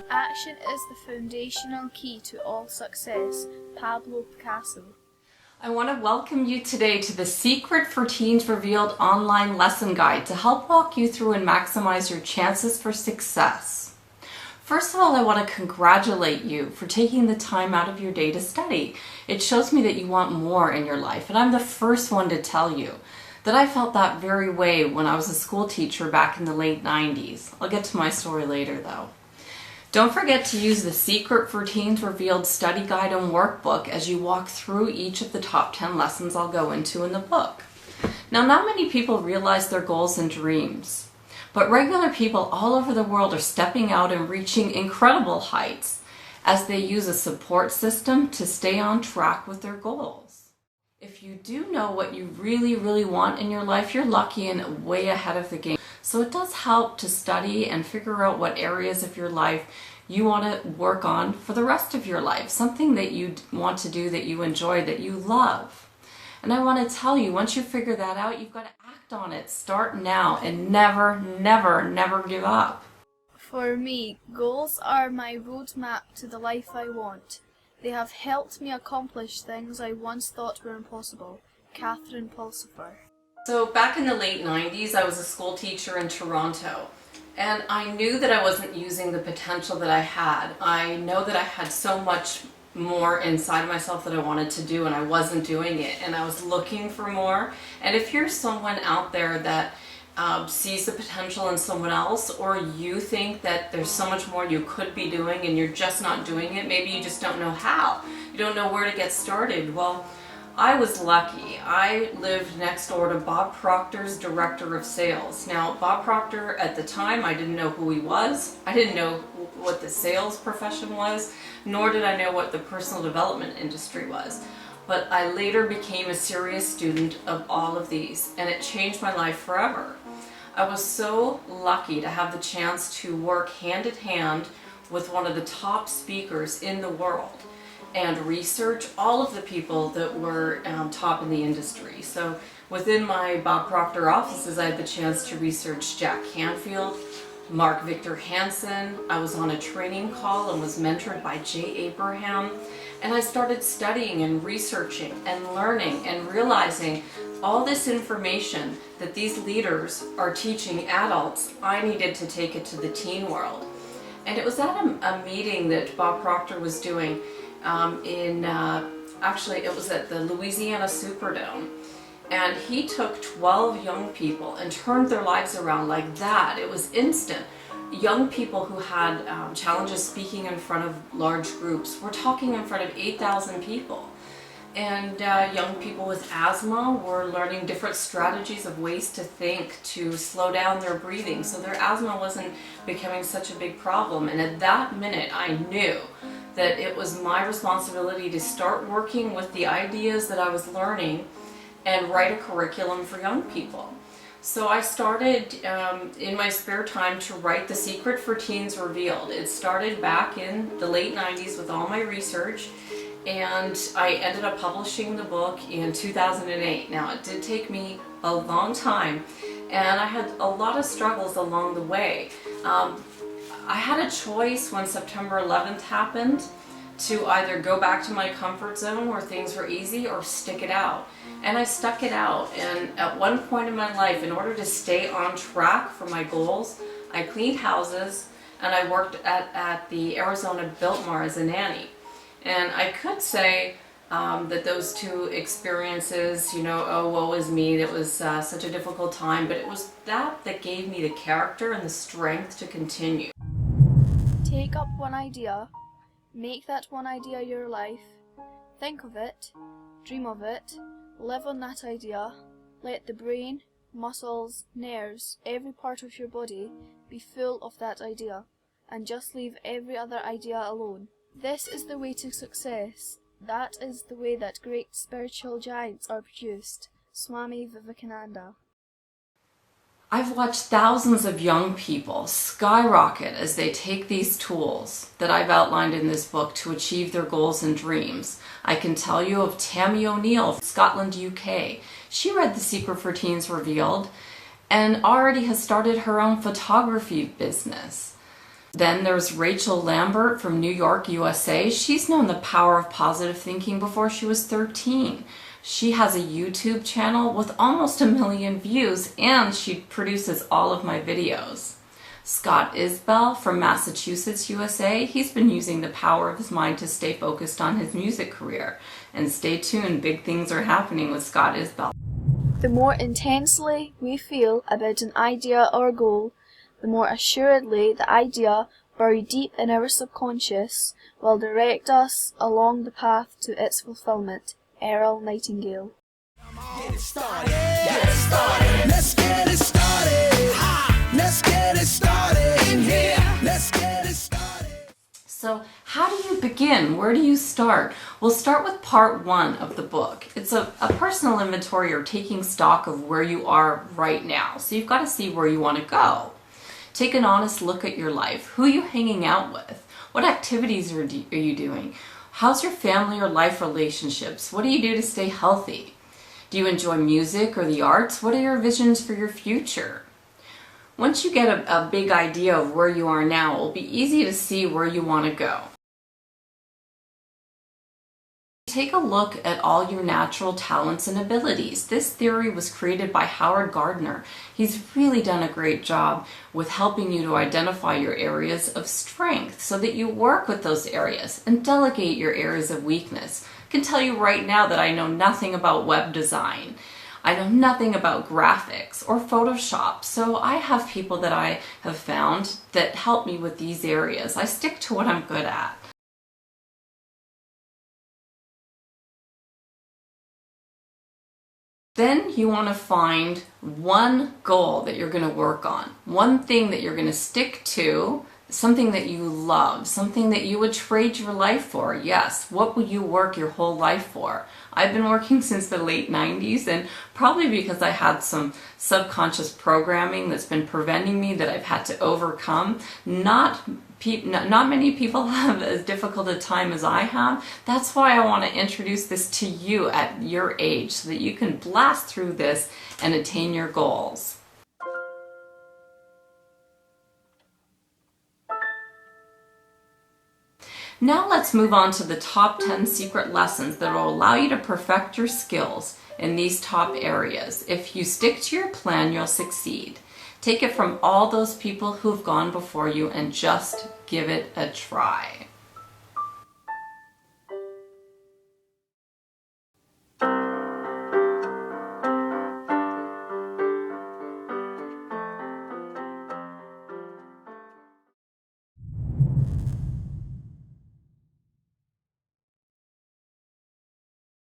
Action is the foundational key to all success. Pablo Picasso. I want to welcome you today to the Secret for Teens Revealed online lesson guide to help walk you through and maximize your chances for success. First of all, I want to congratulate you for taking the time out of your day to study. It shows me that you want more in your life, and I'm the first one to tell you that I felt that very way when I was a school teacher back in the late 90s. I'll get to my story later though. Don't forget to use the Secret for Teens Revealed study guide and workbook as you walk through each of the top 10 lessons I'll go into in the book. Now, not many people realize their goals and dreams, but regular people all over the world are stepping out and reaching incredible heights as they use a support system to stay on track with their goals. If you do know what you really want in your life, you're lucky and way ahead of the game. So it does help to study and figure out what areas of your life you want to work on for the rest of your life, something that you want to do, that you enjoy, that you love. And I want to tell you, once you figure that out, you've got to act on it. Start now and never give up. For me, goals are my roadmap to the life I want. They have helped me accomplish things I once thought were impossible. Catherine Pulsifer. So back in the late 90s, I was a school teacher in Toronto, and I knew that I wasn't using the potential that I had. I know that I had so much more inside of myself that I wanted to do, and I wasn't doing it, and I was looking for more. And if you're someone out there that sees the potential in someone else, or you think that there's so much more you could be doing and you're just not doing it, maybe you just don't know how, you don't know where to get started. Well, I was lucky. I lived next door to Bob Proctor's director of sales. Now, Bob Proctor, at the time, I didn't know who he was. I didn't know what the sales profession was, nor did I know what the personal development industry was. But I later became a serious student of all of these, and it changed my life forever. I was so lucky to have the chance to work hand in hand with one of the top speakers in the world and research all of the people that were top in the industry. So within my Bob Proctor offices, I had the chance to research Jack Canfield, Mark Victor Hansen. I was on a training call and was mentored by Jay Abraham. And I started studying and researching and learning and realizing all this information that these leaders are teaching adults, I needed to take it to the teen world. And it was at a meeting that Bob Proctor was doing actually it was at the Louisiana Superdome, and he took 12 young people and turned their lives around like that. It was instant. Young people who had challenges speaking in front of large groups were talking in front of 8,000 people. And young people with asthma were learning different strategies of ways to think to slow down their breathing so their asthma wasn't becoming such a big problem. And at that minute, I knew that it was my responsibility to start working with the ideas that I was learning and write a curriculum for young people. So I started in my spare time to write The Secret for Teens Revealed. It started back in the late 90s with all my research, and I ended up publishing the book in 2008. Now, it did take me a long time, and I had a lot of struggles along the way. I had a choice when September 11th happened to either go back to my comfort zone where things were easy or stick it out. And I stuck it out, and at one point in my life, in order to stay on track for my goals, I cleaned houses and I worked at the Arizona Biltmore as a nanny. And I could say that those two experiences, oh, woe is me, that was such a difficult time, but it was that gave me the character and the strength to continue. Take up one idea, make that one idea your life, think of it, dream of it, live on that idea, let the brain, muscles, nerves, every part of your body be full of that idea, and just leave every other idea alone. This is the way to success. That is the way that great spiritual giants are produced. Swami Vivekananda. I've watched thousands of young people skyrocket as they take these tools that I've outlined in this book to achieve their goals and dreams. I can tell you of Tammy O'Neill, Scotland, UK. She read The Secret for Teens Revealed and already has started her own photography business. Then there's Rachel Lambert from New York, USA. She's known the power of positive thinking before she was 13. She has a YouTube channel with almost 1 million views, and she produces all of my videos. Scott Isbell from Massachusetts, USA. He's been using the power of his mind to stay focused on his music career. And stay tuned, big things are happening with Scott Isbell. The more intensely we feel about an idea or goal, the more assuredly the idea, buried deep in our subconscious, will direct us along the path to its fulfillment. Earl Nightingale. Get it started. Get it started. Let's get it started. Let's get it started in here. Let's get it started. So how do you begin? Where do you start? We'll start with part 1 of the book. It's a personal inventory or taking stock of where you are right now. So you've got to see where you want to go. Take an honest look at your life. Who are you hanging out with? What activities are you doing? How's your family or life relationships? What do you do to stay healthy? Do you enjoy music or the arts? What are your visions for your future? Once you get a big idea of where you are now, it will be easy to see where you want to go. Take a look at all your natural talents and abilities. This theory was created by Howard Gardner. He's really done a great job with helping you to identify your areas of strength so that you work with those areas and delegate your areas of weakness. I can tell you right now that I know nothing about web design. I know nothing about graphics or Photoshop, so I have people that I have found that help me with these areas. I stick to what I'm good at. Then you want to find one goal that you're going to work on, one thing that you're going to stick to, something that you love, something that you would trade your life for. Yes, what would you work your whole life for? I've been working since the late 90s, and probably because I had some subconscious programming that's been preventing me that I've had to overcome. Not many people have as difficult a time as I have. That's why I want to introduce this to you at your age so that you can blast through this and attain your goals. Now let's move on to the top 10 secret lessons that will allow you to perfect your skills in these top areas. If you stick to your plan, you'll succeed. Take it from all those people who've gone before you and just give it a try.